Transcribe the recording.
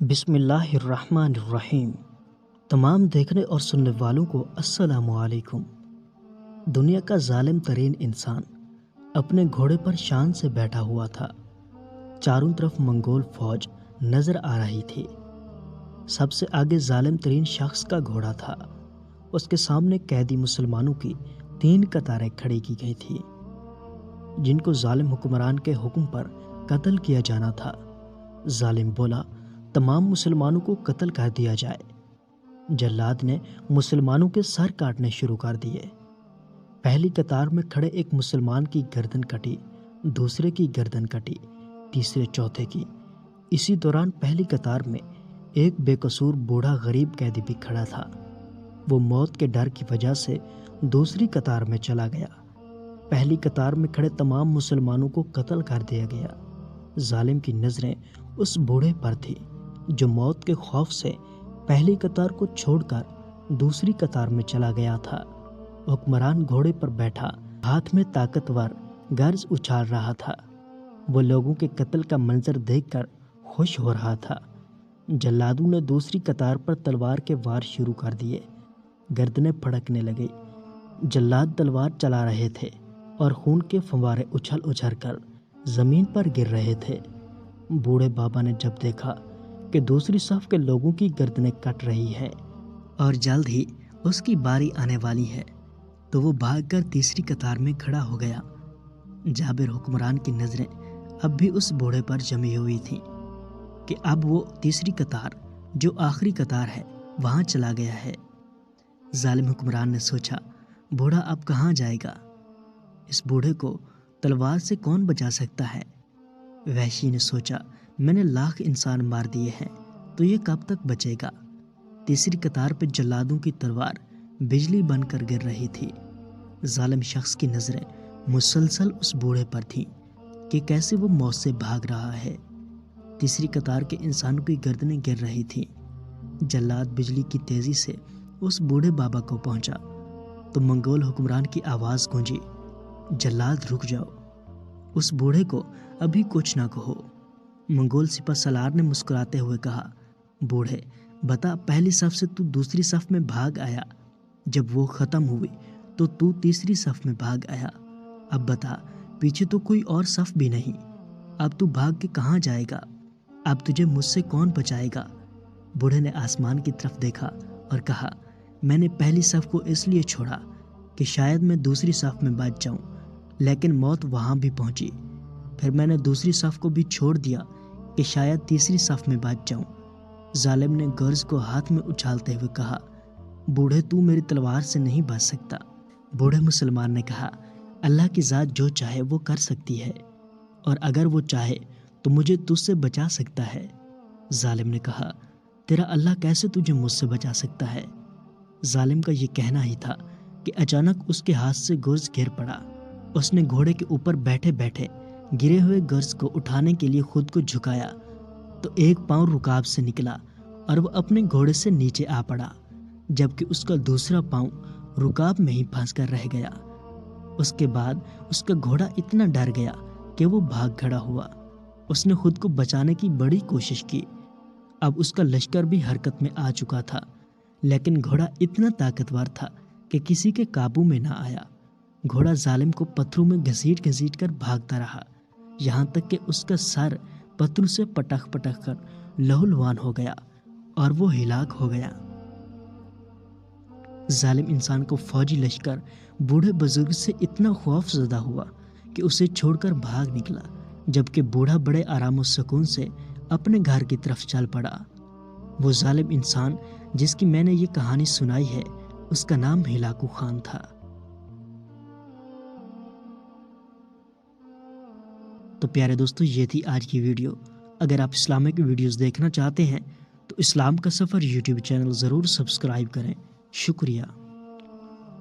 بسم اللہ الرحمن الرحیم۔ تمام دیکھنے اور سننے والوں کو السلام علیکم۔ دنیا کا ظالم ترین انسان اپنے گھوڑے پر شان سے بیٹھا ہوا تھا۔ چاروں طرف منگول فوج نظر آ رہی تھی۔ سب سے آگے ظالم ترین شخص کا گھوڑا تھا۔ اس کے سامنے قیدی مسلمانوں کی 3 قطاریں کھڑی کی گئی تھی، جن کو ظالم حکمران کے حکم پر قتل کیا جانا تھا۔ ظالم بولا، تمام مسلمانوں کو قتل کر دیا جائے۔ جلاد نے مسلمانوں کے سر کاٹنے شروع کر دیے۔ پہلی قطار میں کھڑے ایک مسلمان کی گردن کٹی، دوسرے کی گردن کٹی، تیسرے چوتھے کی۔ اسی دوران پہلی قطار میں ایک بے قصور بوڑھا غریب قیدی بھی کھڑا تھا۔ وہ موت کے ڈر کی وجہ سے دوسری قطار میں چلا گیا۔ پہلی قطار میں کھڑے تمام مسلمانوں کو قتل کر دیا گیا۔ ظالم کی نظریں اس بوڑھے پر تھی جو موت کے خوف سے پہلی قطار کو چھوڑ کر دوسری قطار میں چلا گیا تھا۔ حکمران گھوڑے پر بیٹھا، ہاتھ میں طاقتور گرز اچھال رہا تھا۔ وہ لوگوں کے قتل کا منظر دیکھ کر خوش ہو رہا تھا۔ جلادوں نے دوسری قطار پر تلوار کے وار شروع کر دیے۔ گردنیں پھڑکنے لگی۔ جلاد تلوار چلا رہے تھے اور خون کے فوارے اچھل اچھل کر زمین پر گر رہے تھے۔ بوڑھے بابا نے جب دیکھا کہ دوسری صف کے لوگوں کی گردنیں کٹ رہی ہے اور جلد ہی اس کی باری آنے والی ہے، تو وہ بھاگ کر تیسری قطار میں کھڑا ہو گیا۔ جابر حکمران کی نظریں اب بھی اس بوڑھے پر جمی ہوئی تھیں کہ اب وہ تیسری قطار، جو آخری قطار ہے، وہاں چلا گیا ہے۔ ظالم حکمران نے سوچا، بوڑھا اب کہاں جائے گا؟ اس بوڑھے کو تلوار سے کون بچا سکتا ہے؟ وحشی نے سوچا، میں نے 1,00,000 انسان مار دیے ہیں، تو یہ کب تک بچے گا؟ تیسری قطار پہ جلادوں کی تلوار بجلی بن کر گر رہی تھی۔ ظالم شخص کی نظریں مسلسل اس بوڑھے پر تھیں کہ کیسے وہ موت سے بھاگ رہا ہے۔ تیسری قطار کے انسانوں کی گردنیں گر رہی تھیں۔ جلاد بجلی کی تیزی سے اس بوڑھے بابا کو پہنچا تو منگول حکمران کی آواز گونجی، جلاد رک جاؤ، اس بوڑھے کو ابھی کچھ نہ کہو۔ منگول سپہ سالار نے مسکراتے ہوئے کہا، بوڑھے بتا، پہلی صف سے تو دوسری صف میں بھاگ آیا، جب وہ ختم ہوئی تو تیسری صف میں بھاگ آیا۔ اب بتا، پیچھے تو کوئی اور صف بھی نہیں، اب تو بھاگ کے کہاں جائے گا؟ اب تجھے مجھ سے کون بچائے گا؟ بوڑھے نے آسمان کی طرف دیکھا اور کہا، میں نے پہلی صف کو اس لیے چھوڑا کہ شاید میں دوسری صف میں بچ جاؤں، لیکن موت وہاں بھی پہنچی۔ پھر میں نے دوسری صف کو بھی چھوڑ دیا کہ شاید تیسری صف میں بچ جاؤں۔ ظالم نے گرز کو ہاتھ میں اچھالتے ہوئے کہا، بوڑھے تو میری تلوار سے نہیں بچ سکتا۔ بوڑھے مسلمان نے کہا، اللہ کی ذات جو چاہے وہ کر سکتی ہے، اور اگر وہ چاہے تو مجھے تجھ سے بچا سکتا ہے۔ ظالم نے کہا، تیرا اللہ کیسے تجھے مجھ سے بچا سکتا ہے؟ ظالم کا یہ کہنا ہی تھا کہ اچانک اس کے ہاتھ سے گرز گر پڑا۔ اس نے گھوڑے کے اوپر بیٹھے بیٹھے گرے ہوئے گرز کو اٹھانے کے لیے خود کو جھکایا تو ایک پاؤں رکاب سے نکلا اور وہ اپنے گھوڑے سے نیچے آ پڑا، جبکہ اس کا دوسرا پاؤں رکاب میں ہی پھنس کر رہ گیا۔ اس کے بعد اس کا گھوڑا اتنا ڈر گیا کہ وہ بھاگ کھڑا ہوا۔ اس نے خود کو بچانے کی بڑی کوشش کی۔ اب اس کا لشکر بھی حرکت میں آ چکا تھا، لیکن گھوڑا اتنا طاقتور تھا کہ کسی کے قابو میں نہ آیا۔ گھوڑا ظالم کو پتھروں میں گھسیٹ گھسیٹ کر بھاگتا رہا، یہاں تک کہ اس کا سر پتھروں سے پٹک پٹک کر لہولوان ہو گیا اور وہ ہلاک ہو گیا۔ ظالم انسان کو فوجی لشکر بوڑھے بزرگ سے اتنا خوف زدہ ہوا کہ اسے چھوڑ کر بھاگ نکلا، جبکہ بوڑھا بڑے آرام و سکون سے اپنے گھر کی طرف چل پڑا۔ وہ ظالم انسان جس کی میں نے یہ کہانی سنائی ہے، اس کا نام ہلاکو خان تھا۔ تو پیارے دوستو، یہ تھی آج کی ویڈیو۔ اگر آپ اسلامک ویڈیوز دیکھنا چاہتے ہیں تو اسلام کا سفر یوٹیوب چینل ضرور سبسکرائب کریں۔ شکریہ۔